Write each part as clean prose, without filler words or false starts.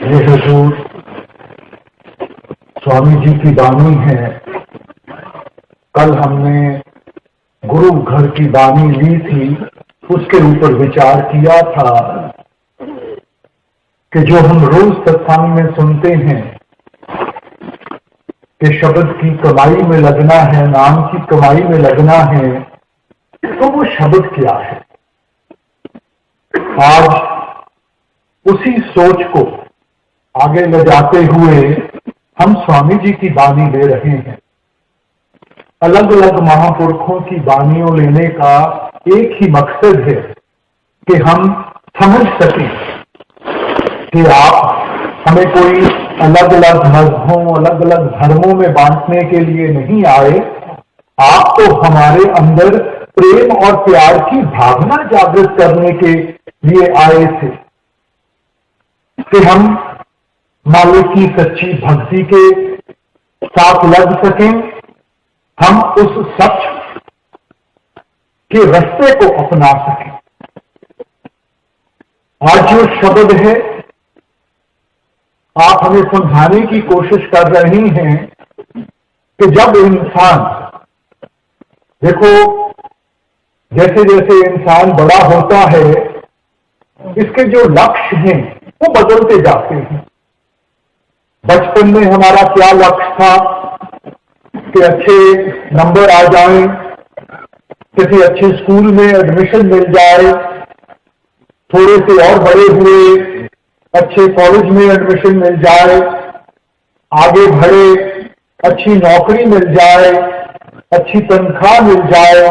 یہ حضور سوامی جی کی بانی ہے. کل ہم نے گرو گھر کی بانی لی تھی، اس کے اوپر وچار کیا تھا کہ جو ہم روز ستسنگ میں سنتے ہیں کہ شبد کی کمائی میں لگنا ہے، نام کی کمائی میں لگنا ہے، تو وہ شبد کیا ہے؟ آج اسی سوچ کو آگے لے جاتے ہوئے ہم سوامی جی کی بانی لے رہے ہیں. الگ الگ مہاپرکھوں کی بانیوں لینے کا ایک ہی مقصد ہے کہ ہم سمجھ سکیں کہ آپ ہمیں کوئی الگ الگ مذہبوں، الگ الگ دھرموں میں بانٹنے کے لیے نہیں آئے. آپ تو ہمارے اندر پریم اور پیار کی بھاونا جاگرت کرنے کے لیے آئے تھے کہ ہم مالک کی سچی بھکتی کے ساتھ لگ سکیں، ہم اس سچ کے رستے کو اپنا سکیں. آج جو شبد ہے آپ ہمیں سمجھانے کی کوشش کر رہی ہیں کہ جب انسان، دیکھو جیسے جیسے انسان بڑا ہوتا ہے اس کے جو لکش ہیں وہ بدلتے جاتے ہیں. بچپن میں ہمارا کیا لکش تھا کہ اچھے نمبر آ جائیں، کسی اچھے اسکول میں ایڈمیشن مل جائے، تھوڑے سے اور بڑے ہوئے اچھے کالج میں ایڈمیشن مل جائے، آگے بڑھے اچھی نوکری مل جائے، اچھی تنخواہ مل جائے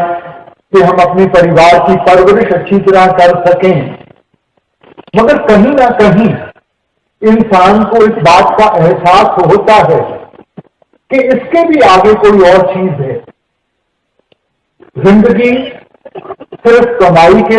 کہ ہم اپنے پریوار کی پرورش اچھی طرح کر سکیں. مگر کہیں نہ کہیں انسان کو اس بات کا احساس ہوتا ہے کہ اس کے بھی آگے کوئی اور چیز ہے. زندگی صرف کمائی کے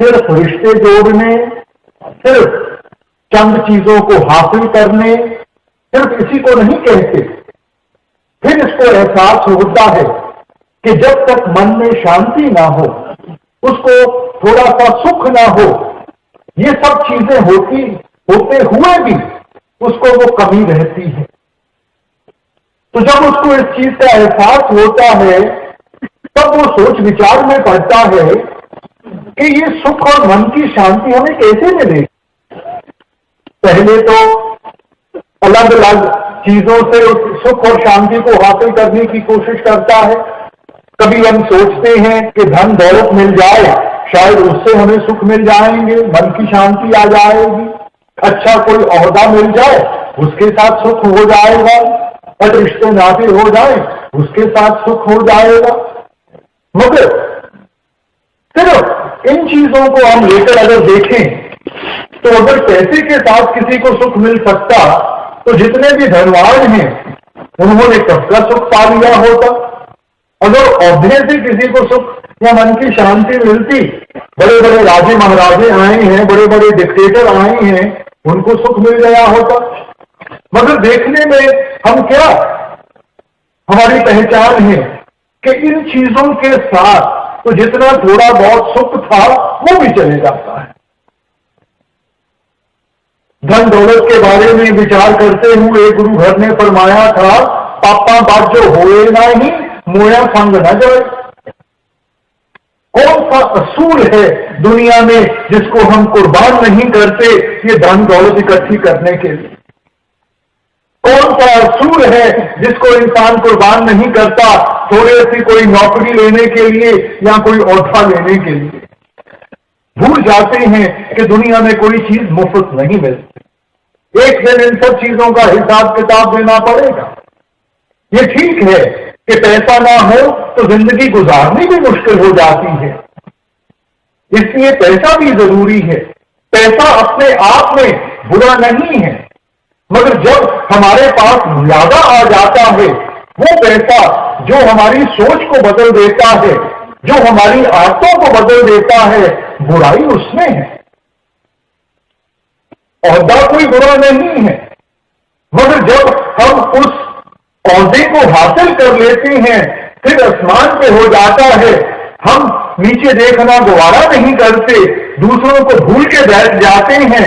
صرف رشتے جوڑنے، صرف چند چیزوں کو حاصل کرنے، صرف اسی کو نہیں کہتے. پھر اس کو احساس ہوتا ہے کہ جب تک من میں شانتی نہ ہو، اس کو تھوڑا سا سکھ نہ ہو، یہ سب چیزیں ہوتے ہوئے بھی اس کو وہ کمی رہتی ہے. تو جب اس کو اس چیز کا احساس ہوتا ہے تب وہ سوچ وچار میں پڑتا ہے کہ یہ سکھ اور من کی شانتی ہمیں کیسے ملے. پہلے تو الگ الگ چیزوں سے اس سکھ اور شانتی کو حاصل کرنے کی کوشش کرتا ہے. کبھی ہم سوچتے ہیں کہ دھن دولت مل جائے، شاید اس سے ہمیں سکھ مل جائیں گے، من کی شانتی آ جائے گی. اچھا کوئی عہدہ مل جائے اس کے ساتھ سکھ ہو جائے گا، اور رشتے ناطے ہو جائے اس کے ساتھ سکھ ہو جائے گا. مگر صرف ان چیزوں کو ہم لے کر اگر دیکھیں تو اگر پیسے کے ساتھ کسی کو سکھ مل سکتا تو جتنے بھی دھنوان ہیں انہوں نے کب کا سکھ پا لیا ہوتا. اگر عہدے سے کسی کو سکھ یا من کی شانتی ملتی، بڑے بڑے راجے مہاراجے آئے ہیں، بڑے بڑے ڈکٹیٹر آئے ہیں، ان کو سکھ مل گیا ہوتا. مگر دیکھنے میں ہم کیا، ہماری پہچان ہے کہ ان چیزوں کے ساتھ تو جتنا تھوڑا بہت سکھ تھا وہ بھی چلے جاتا ہے. دھن دولت کے بارے میں وچار کرتے ہوئے گرو گھر نے فرمایا تھا، پاپا بات جو ہوئے نہیں مویا سنگ نہ جائے. کون سا اصول ہے دنیا میں جس کو ہم قربان نہیں کرتے یہ دھن دولت اکٹھی کرنے کے لیے؟ کون سا اصول ہے جس کو انسان قربان نہیں کرتا تھوڑے سی کوئی نوکری لینے کے لیے یا کوئی عہدہ لینے کے لیے؟ بھول جاتے ہیں کہ دنیا میں کوئی چیز مفت نہیں ملتی. ایک دن ان سب چیزوں کا حساب کتاب دینا پڑے گا. یہ ٹھیک ہے کہ پیسہ نہ ہو تو زندگی گزارنی بھی مشکل ہو جاتی ہے، اس لیے پیسہ بھی ضروری ہے. پیسہ اپنے آپ میں برا نہیں ہے، مگر جب ہمارے پاس زیادہ آ جاتا ہے وہ پیسہ جو ہماری سوچ کو بدل دیتا ہے، جو ہماری عادتوں کو بدل دیتا ہے، برائی اس میں ہے. عہدہ کوئی برا نہیں ہے، مگر جب ہم اس عہدے کو حاصل کر لیتے ہیں پھر آسمان پہ ہو جاتا ہے، ہم نیچے دیکھنا گوارا نہیں کرتے، دوسروں کو بھول کے بیٹھ جاتے ہیں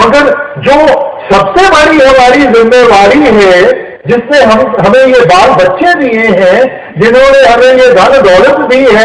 مگر جو سب سے بڑی ہماری ذمہ داری ہے، جس نے ہمیں یہ بال بچے دیے ہیں، جنہوں نے ہمیں یہ دھن دولت دی ہے،